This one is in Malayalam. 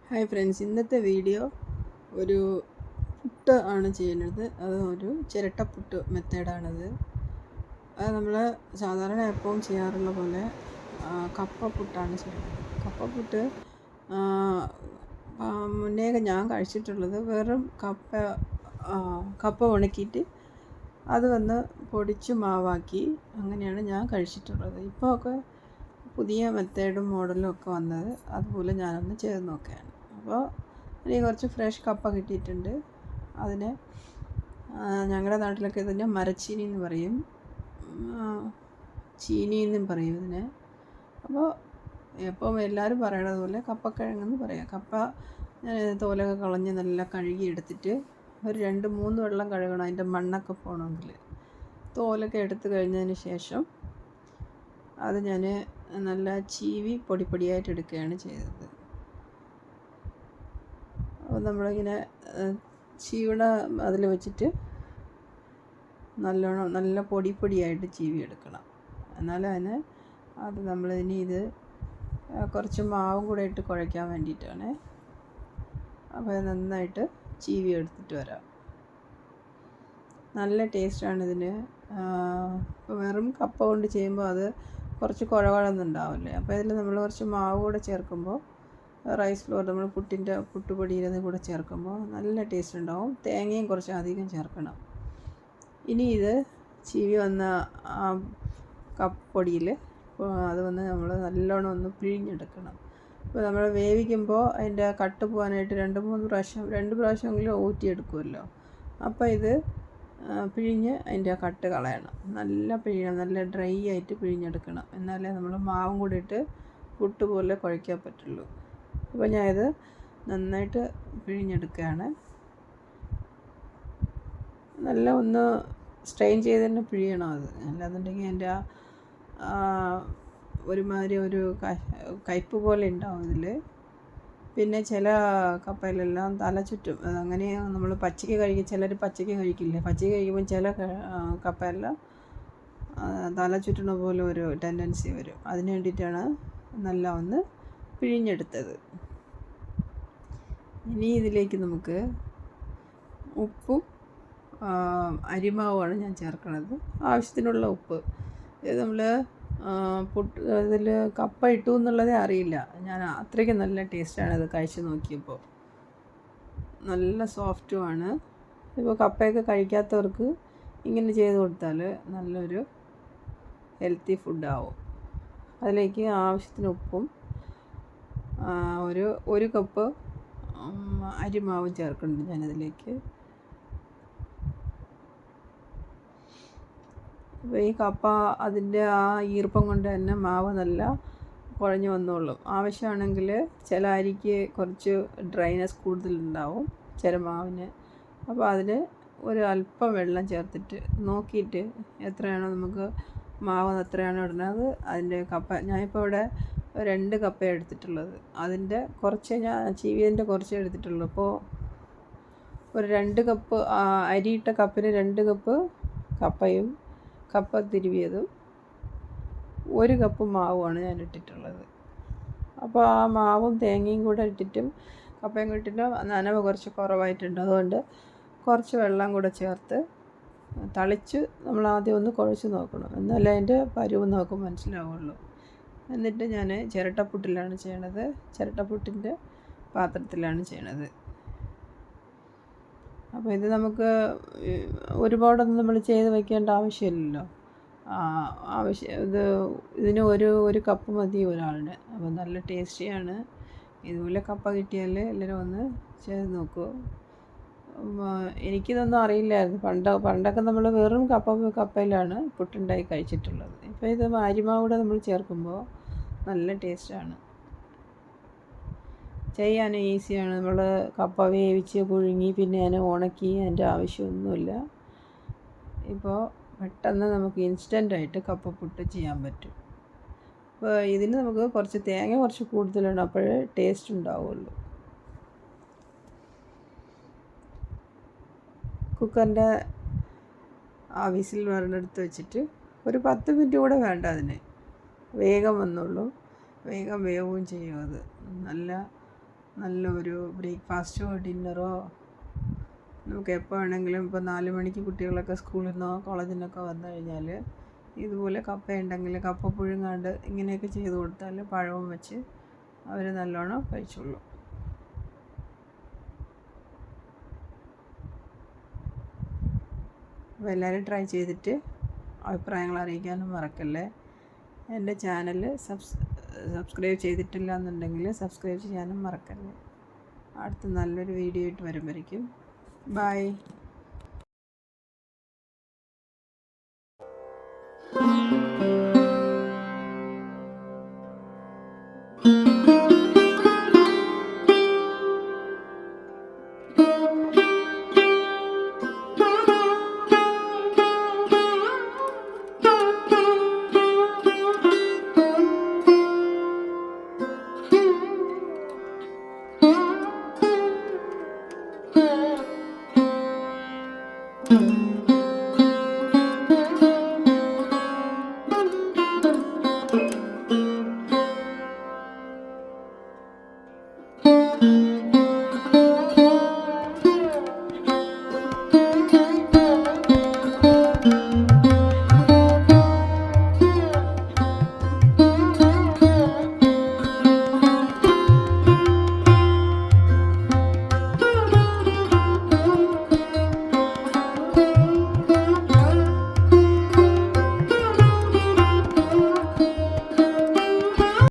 ഹായ് ഫ്രണ്ട്സ്, ഇന്നത്തെ വീഡിയോ ഒരു പുട്ട് ആണ് ചെയ്യുന്നത്. അത് ഒരു ചിരട്ടപ്പുട്ട് മെത്തേഡാണത്. അത് നമ്മൾ സാധാരണ എപ്പോഴും ചെയ്യാറുള്ള പോലെ കപ്പ പുട്ടാണ് ചെയ്യുന്നത്. കപ്പ പുട്ട് മുന്നേയൊക്കെ ഞാൻ കഴിച്ചിട്ടുള്ളത് വെറും കപ്പ ഉണക്കിയിട്ട് അത് വന്ന് പൊടിച്ച് മാവാക്കി അങ്ങനെയാണ് ഞാൻ കഴിച്ചിട്ടുള്ളത്. ഇപ്പോൾ ഒക്കെ പുതിയ മെത്തേഡും മോഡലും ഒക്കെ വന്നത്, അതുപോലെ ഞാനൊന്ന് ചെയ്ത് നോക്കുകയാണ്. അപ്പോൾ എനിക്ക് കുറച്ച് ഫ്രഷ് കപ്പ കിട്ടിയിട്ടുണ്ട്. അതിനെ ഞങ്ങളുടെ നാട്ടിലൊക്കെ ഇതിനെ മരച്ചീനി എന്ന് പറയും, ചീനി എന്നും പറയും ഇതിനെ. അപ്പോൾ എപ്പം എല്ലാവരും പറയണത് പോലെ കപ്പക്കിഴങ്ങെന്ന് പറയാം. കപ്പ തോലൊക്കെ കളഞ്ഞ് നല്ല കഴുകി എടുത്തിട്ട് ഒരു 2-3 വെള്ളം കഴുകണം, അതിൻ്റെ മണ്ണൊക്കെ പോകണമെങ്കിൽ. തോലൊക്കെ എടുത്ത് കഴിഞ്ഞതിന് ശേഷം അത് ഞാൻ നല്ല ചീവി പൊടിയായിട്ട് എടുക്കുകയാണ് ചെയ്തത്. അപ്പോൾ നമ്മളിങ്ങനെ ചീവണ അതിൽ വെച്ചിട്ട് നല്ലോണം നല്ല പൊടിയായിട്ട് ചീവി എടുക്കണം. എന്നാലും അത് നമ്മളിനി ഇത് കുറച്ച് മാവും കൂടെ ഇട്ട് കുഴയ്ക്കാൻ വേണ്ടിയിട്ടാണ്. അപ്പോൾ നന്നായിട്ട് ചീവി എടുത്തിട്ട് വരാം. നല്ല ടേസ്റ്റാണ് ഇതിന്. ഇപ്പോൾ വെറും കപ്പ കൊണ്ട് ചെയ്യുമ്പോൾ അത് കുറച്ച് കുഴകുഴന്നുണ്ടാവില്ലേ. അപ്പോൾ ഇതിൽ നമ്മൾ കുറച്ച് മാവ് കൂടെ ചേർക്കുമ്പോൾ, റൈസ് ഫ്ലോർ നമ്മൾ പുട്ടുപൊടിയിൽ കൂടെ ചേർക്കുമ്പോൾ നല്ല ടേസ്റ്റ് ഉണ്ടാവും. തേങ്ങയും കുറച്ച് അധികം ചേർക്കണം. ഇനി ഇത് ചീവി വന്ന കപ്പൊടിയിൽ അത് വന്ന് നമ്മൾ നല്ലോണം ഒന്ന് പിഴിഞ്ഞെടുക്കണം. ഇപ്പോൾ നമ്മൾ വേവിക്കുമ്പോൾ അതിൻ്റെ കട്ട് പോകാനായിട്ട് 2 പ്രാവശ്യമെങ്കിലും ഊറ്റിയെടുക്കുമല്ലോ. അപ്പോൾ ഇത് പിഴിഞ്ഞ് അതിൻ്റെ കട്ട് കളയണം. നല്ല പിഴിയണം, നല്ല ഡ്രൈ ആയിട്ട് പിഴിഞ്ഞെടുക്കണം. എന്നാലേ നമ്മൾ മാവും കൂടി ഇട്ട് പുട്ട് പോലെ കുഴയ്ക്കാൻ പറ്റുള്ളൂ. അപ്പോൾ ഞാനിത് നന്നായിട്ട് പിഴിഞ്ഞെടുക്കുകയാണ്. നല്ല ഒന്ന് സ്ട്രെയിൻ ചെയ്ത് തന്നെ പിഴിയണം അത്, അല്ലാന്നുണ്ടെങ്കിൽ അതിൻ്റെ ഒരുമാതിരി ഒരു കയ്പ്പ് പോലെ ഉണ്ടാവും ഇതിൽ. പിന്നെ ചില കപ്പയിലെല്ലാം തല ചുറ്റും. അതങ്ങനെ നമ്മൾ പച്ചയ്ക്ക് കഴിക്കും, ചിലർ പച്ചയ്ക്ക് കഴിക്കില്ല. പച്ചയ്ക്ക് കഴിക്കുമ്പോൾ ചില കപ്പയെല്ലാം തല ചുറ്റണ പോലെ ഒരു ടെൻഡൻസി വരും. അതിന് വേണ്ടിയിട്ടാണ് നല്ല ഒന്ന് പിഴിഞ്ഞെടുത്തത്. ഇനി ഇതിലേക്ക് നമുക്ക് ഉപ്പും അരിമാവുമാണ് ഞാൻ ചേർക്കുന്നത്. ആവശ്യത്തിനുള്ള ഉപ്പ്. ഇത് നമ്മൾ ഇതിൽ കപ്പ ഇട്ടു എന്നുള്ളതേ അറിയില്ല. ഞാൻ അത്രയ്ക്ക് നല്ല ടേസ്റ്റാണ് ഇത് കഴിച്ച് നോക്കിയപ്പോൾ. നല്ല സോഫ്റ്റുമാണ്. ഇപ്പോൾ കപ്പയൊക്കെ കഴിക്കാത്തവർക്ക് ഇങ്ങനെ ചെയ്ത് കൊടുത്താൽ നല്ലൊരു ഹെൽത്തി ഫുഡാവും. അതിലേക്ക് ആവശ്യത്തിന് ഉപ്പും ഒരു കപ്പ് അരിമാവും ചേർക്കുന്നുണ്ട് ഞാനതിലേക്ക്. അപ്പോൾ ഈ കപ്പ അതിൻ്റെ ഈർപ്പം കൊണ്ട് തന്നെ മാവ് നല്ല കുഴഞ്ഞു വന്നോളും. ആവശ്യമാണെങ്കിൽ ചില അരിക്ക് കുറച്ച് ഡ്രൈനെസ് കൂടുതലുണ്ടാവും, ചില മാവിന്. അപ്പോൾ അതിന് ഒരു അല്പം വെള്ളം ചേർത്തിട്ട് നോക്കിയിട്ട് എത്രയാണോ നമുക്ക് മാവ് എത്രയാണോ ഇടുന്നത് അതിൻ്റെ കപ്പ. ഞാനിപ്പോൾ ഇവിടെ 2 കപ്പ എടുത്തിട്ടുള്ളത്. അതിൻ്റെ കുറച്ച് ഞാൻ ചീവിയതിൻ്റെ കുറച്ചേ എടുത്തിട്ടുള്ളൂ. അപ്പോൾ ഒരു 2 കപ്പ് അരിയിട്ട കപ്പിന് 2 കപ്പ് കപ്പയും കപ്പ തിരുവിയതും 1 കപ്പ് മാവുമാണ് ഞാൻ ഇട്ടിട്ടുള്ളത്. അപ്പോൾ ആ മാവും തേങ്ങയും കൂടെ ഇട്ടിട്ടും കപ്പയും കൂടെ ഇട്ടിട്ട് നനവ് കുറച്ച് കുറവായിട്ടുണ്ട്. അതുകൊണ്ട് കുറച്ച് വെള്ളം കൂടെ ചേർത്ത് തളിച്ച് നമ്മൾ ആദ്യം ഒന്ന് കുഴച്ച് നോക്കണം. എന്നാലേ അതിൻ്റെ പരുവ് നമുക്ക് മനസ്സിലാവുള്ളൂ. എന്നിട്ട് ഞാൻ ചിരട്ടപ്പുട്ടിലാണ് ചെയ്യണത്. ചിരട്ടപ്പുട്ടിൻ്റെ പാത്രത്തിലാണ് ചെയ്യണത്. അപ്പോൾ ഇത് നമുക്ക് ഒരുപാടൊന്നും നമ്മൾ ചെയ്ത് വയ്ക്കേണ്ട ആവശ്യമില്ലല്ലോ. ഇതിന് ഒരു കപ്പ് മതി ഒരാളിന്. അപ്പോൾ നല്ല ടേസ്റ്റിയാണ്. ഇതുപോലെ കപ്പ കിട്ടിയാൽ എല്ലാവരും ഒന്ന് ചെയ്ത് നോക്കൂ. എനിക്കിതൊന്നും അറിയില്ലായിരുന്നു. പണ്ടൊക്കെ നമ്മൾ വെറും കപ്പയിലാണ് പുട്ടുണ്ടായി കഴിച്ചിട്ടുള്ളത്. ഇപ്പോൾ ഇത് അരിമാവ് നമ്മൾ ചേർക്കുമ്പോൾ നല്ല ടേസ്റ്റാണ്. ചെയ്യാൻ ഈസിയാണ്. നമ്മൾ കപ്പ വേവിച്ച് പുഴുങ്ങി പിന്നെ അതിനെ ഉണക്കി അതിൻ്റെ ആവശ്യമൊന്നുമില്ല. ഇപ്പോൾ പെട്ടെന്ന് നമുക്ക് ഇൻസ്റ്റൻ്റായിട്ട് കപ്പ പുട്ട് ചെയ്യാൻ പറ്റും. അപ്പോൾ ഇതിന് നമുക്ക് തേങ്ങ കുറച്ച് കൂടുതലാണ്, അപ്പോഴേ ടേസ്റ്റ് ഉണ്ടാവുള്ളൂ. കുക്കറിൻ്റെ വിസിൽ വരണെടുത്ത് വെച്ചിട്ട് ഒരു 10 മിനിറ്റ് കൂടെ വേണ്ട, അതിന് വേഗം വന്നുള്ളൂ. വേഗം വേവും ചെയ്യും. അത് നല്ല നല്ലൊരു ബ്രേക്ക്ഫാസ്റ്റോ ഡിന്നറോ നമുക്ക് എപ്പോൾ വേണമെങ്കിലും. ഇപ്പോൾ 4 മണിക്ക് കുട്ടികളൊക്കെ സ്കൂളിൽ നിന്നോ കോളേജിൽ നിന്നൊക്കെ വന്നു കഴിഞ്ഞാൽ ഇതുപോലെ കപ്പ ഉണ്ടെങ്കിൽ കപ്പ പുഴുങ്ങാണ്ട് ഇങ്ങനെയൊക്കെ ചെയ്ത് കൊടുത്താൽ പഴവും വെച്ച് അവർ നല്ലോണം കഴിച്ചോളും. അപ്പോൾ എല്ലാവരും ട്രൈ ചെയ്തിട്ട് അഭിപ്രായങ്ങൾ അറിയിക്കാനും മറക്കല്ലേ. എൻ്റെ ചാനൽ സബ്സ്ക്രൈബ് ചെയ്തിട്ടില്ല എന്നുണ്ടെങ്കിൽ സബ്സ്ക്രൈബ് ചെയ്യാനും മറക്കല്ലേ. അടുത്ത നല്ലൊരു വീഡിയോ ആയിട്ട് വരുമ്പോഴേക്കും ബൈ.